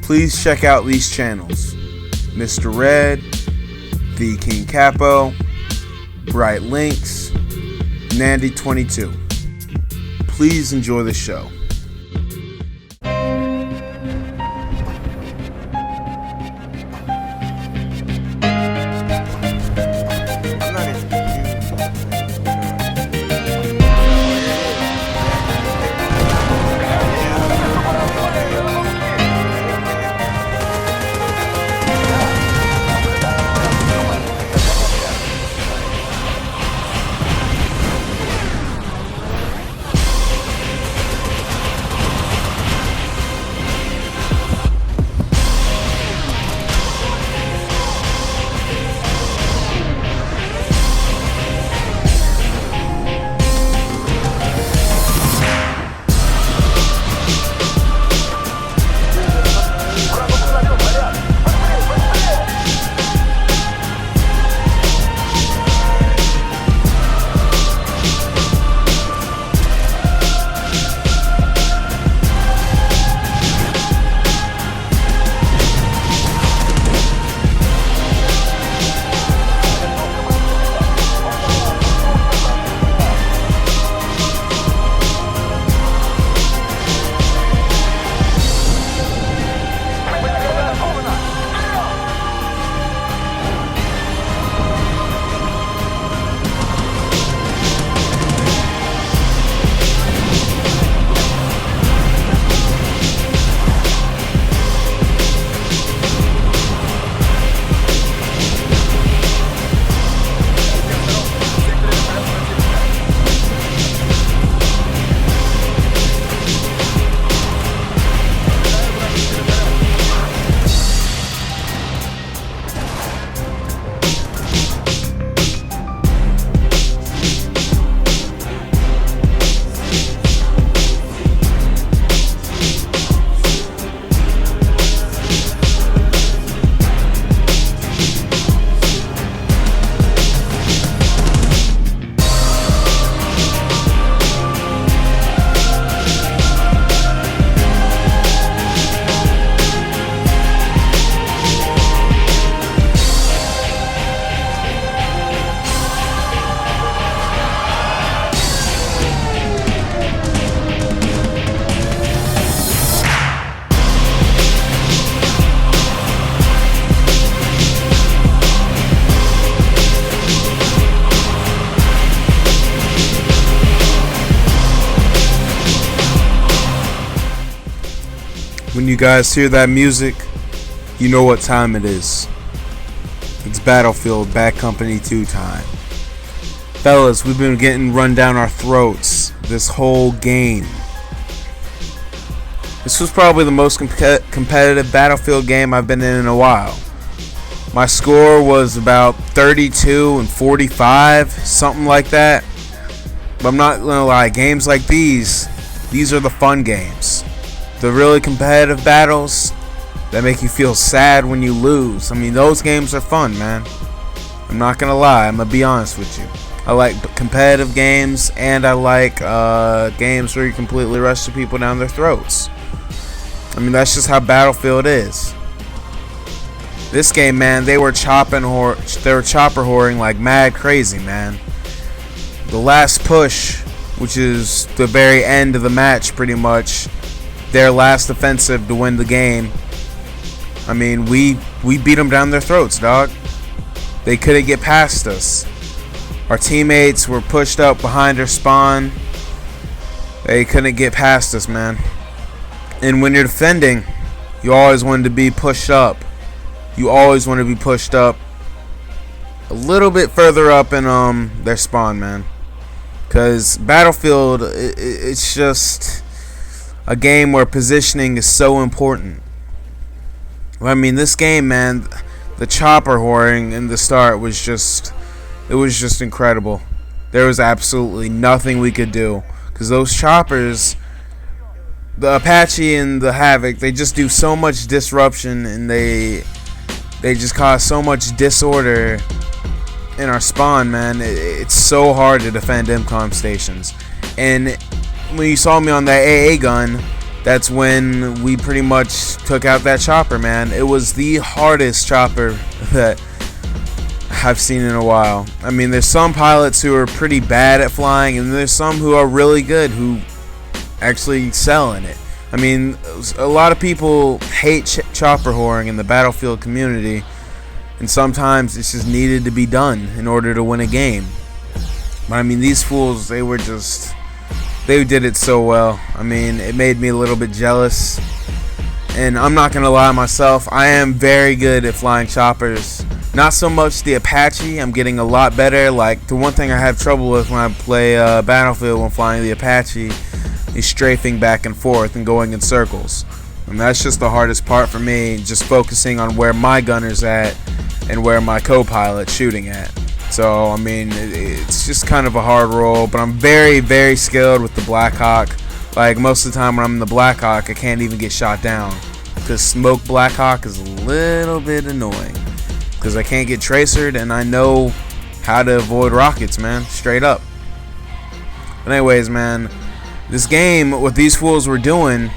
please check out these channels: Mr. Red, The King Capo, Bright Links, Nandy22. Please enjoy the show. When you guys hear that music, you know what time it is. It's Battlefield Bad Company 2 time. Fellas, we've been getting run down our throats this whole game. This was probably the most competitive Battlefield game I've been in a while. My score was about 32 and 45, something like that. But I'm not gonna lie, games like these are the fun games. The really competitive battles that make you feel sad when you lose. I mean, those games are fun, man. I'm not gonna lie, I'm gonna be honest with you. I like competitive games, and I like games where you completely rush the people down their throats. I mean, that's just how Battlefield is. This game, man, they were chopper whoring like mad crazy, man. The last push, which is the very end of the match, pretty much their last offensive to win the game. I mean, we beat them down their throats, dog. They couldn't get past us. Our teammates were pushed up behind their spawn. They couldn't get past us, man. And when you're defending, you always want to be pushed up. You always want to be pushed up a little bit further up in their spawn, man. Because Battlefield, it's just a game where positioning is so important. I mean, this game, man, the chopper whoring in the start was just, it was just incredible. There was absolutely nothing we could do, because those choppers, the Apache and the Havoc, they just do so much disruption, and they just cause so much disorder in our spawn, man. It's so hard to defend MCOM stations. And when you saw me on that AA gun, that's when we pretty much took out that chopper, man. It was the hardest chopper that I've seen in a while. I mean, there's some pilots who are pretty bad at flying, and there's some who are really good who actually excel in it. I mean, a lot of people hate chopper whoring in the Battlefield community, and sometimes it's just needed to be done in order to win a game. But I mean, these fools, they did it so well. I mean, it made me a little bit jealous. And I'm not going to lie myself, I am very good at flying choppers. Not so much the Apache, I'm getting a lot better. Like, the one thing I have trouble with when I play Battlefield when flying the Apache is strafing back and forth and going in circles. And that's just the hardest part for me, just focusing on where my gunner's at and where my co-pilot's shooting at. So, I mean, it's just kind of a hard role, but I'm very, very skilled with the Blackhawk. Like, most of the time when I'm in the Blackhawk, I can't even get shot down, because smoke Blackhawk is a little bit annoying, because I can't get tracered, and I know how to avoid rockets, man, straight up. But anyways, man, this game, what these fools were doing,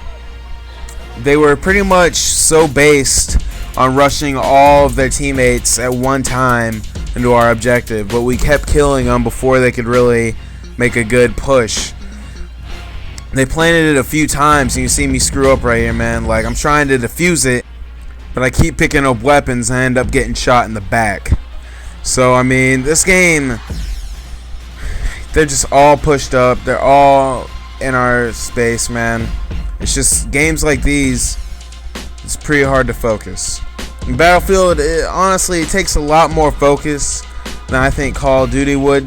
they were pretty much so based on rushing all of their teammates at one time into our objective, but we kept killing them before they could really make a good push. They planted it a few times, and you see me screw up right here, man. Like, I'm trying to defuse it, but I keep picking up weapons and I end up getting shot in the back. So, I mean, this game, they're just all pushed up. They're all in our space, man. It's just games like these, it's pretty hard to focus. In Battlefield, honestly, it takes a lot more focus than I think Call of Duty would,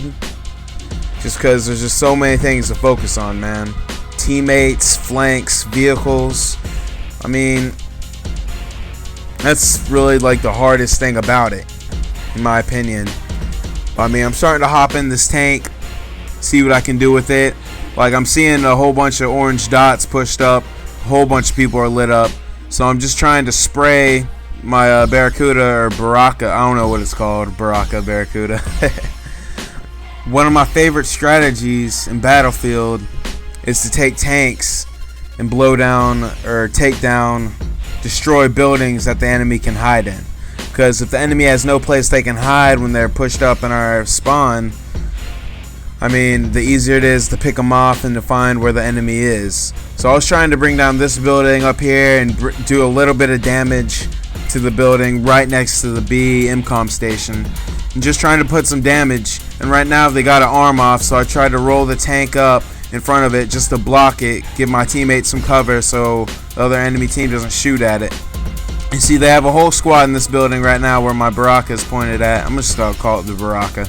just because there's just so many things to focus on, man. Teammates, flanks, vehicles. I mean, that's really like the hardest thing about it, in my opinion. I mean, I'm starting to hop in this tank, see what I can do with it. Like, I'm seeing a whole bunch of orange dots pushed up, a whole bunch of people are lit up, so I'm just trying to spray my Barracuda or Baraka. I don't know what it's called, Baraka, Barracuda. One of my favorite strategies in Battlefield is to take tanks and blow down or take down, destroy buildings that the enemy can hide in. Because if the enemy has no place they can hide when they're pushed up in our spawn, I mean, the easier it is to pick them off and to find where the enemy is. So I was trying to bring down this building up here and do a little bit of damage to the building right next to the B MCOM station. I'm just trying to put some damage, and right now they got an arm off, so I tried to roll the tank up in front of it just to block it, give my teammates some cover so the other enemy team doesn't shoot at it. You see, they have a whole squad in this building right now where my Baraka is pointed at. I'm just gonna call it the Baraka,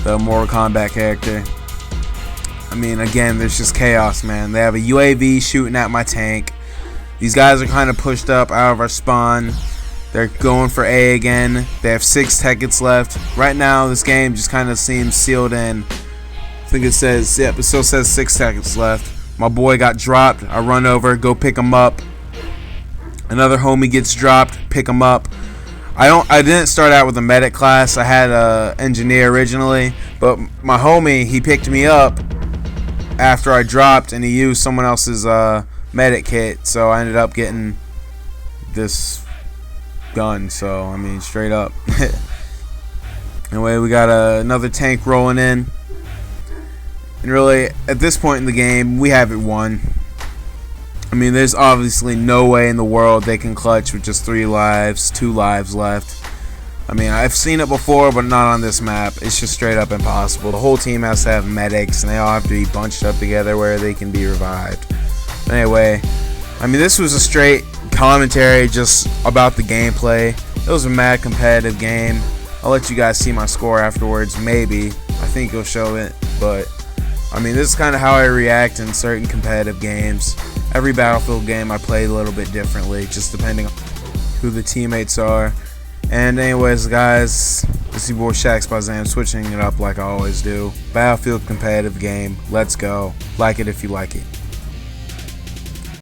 the Mortal Kombat character. I mean, again, there's just chaos, man. They have a UAV shooting at my tank. These guys are kind of pushed up out of our spawn. They're going for A again. They have 6 tickets left. Right now, this game just kind of seems sealed in. I think it says, yep, it still says 6 seconds left. My boy got dropped. I run over, go pick him up. Another homie gets dropped, pick him up. I didn't start out with a medic class. I had a engineer originally, but my homie, he picked me up after I dropped, and he used someone else's medic kit, so I ended up getting this gun. So I mean, straight up. Anyway, we got another tank rolling in, and really at this point in the game we have it won. I mean, there's obviously no way in the world they can clutch with just 3 lives, 2 lives left. I mean, I've seen it before, but not on this map. It's just straight up impossible. The whole team has to have medics, and they all have to be bunched up together where they can be revived. Anyway, I mean, this was a straight commentary just about the gameplay. It was a mad competitive game. I'll let you guys see my score afterwards, maybe. I think you'll show it, but I mean, this is kind of how I react in certain competitive games. Every Battlefield game I play a little bit differently, just depending on who the teammates are. And anyways, guys, this is your boy Shax by Zam, switching it up like I always do. Battlefield competitive game. Let's go. Like it if you like it.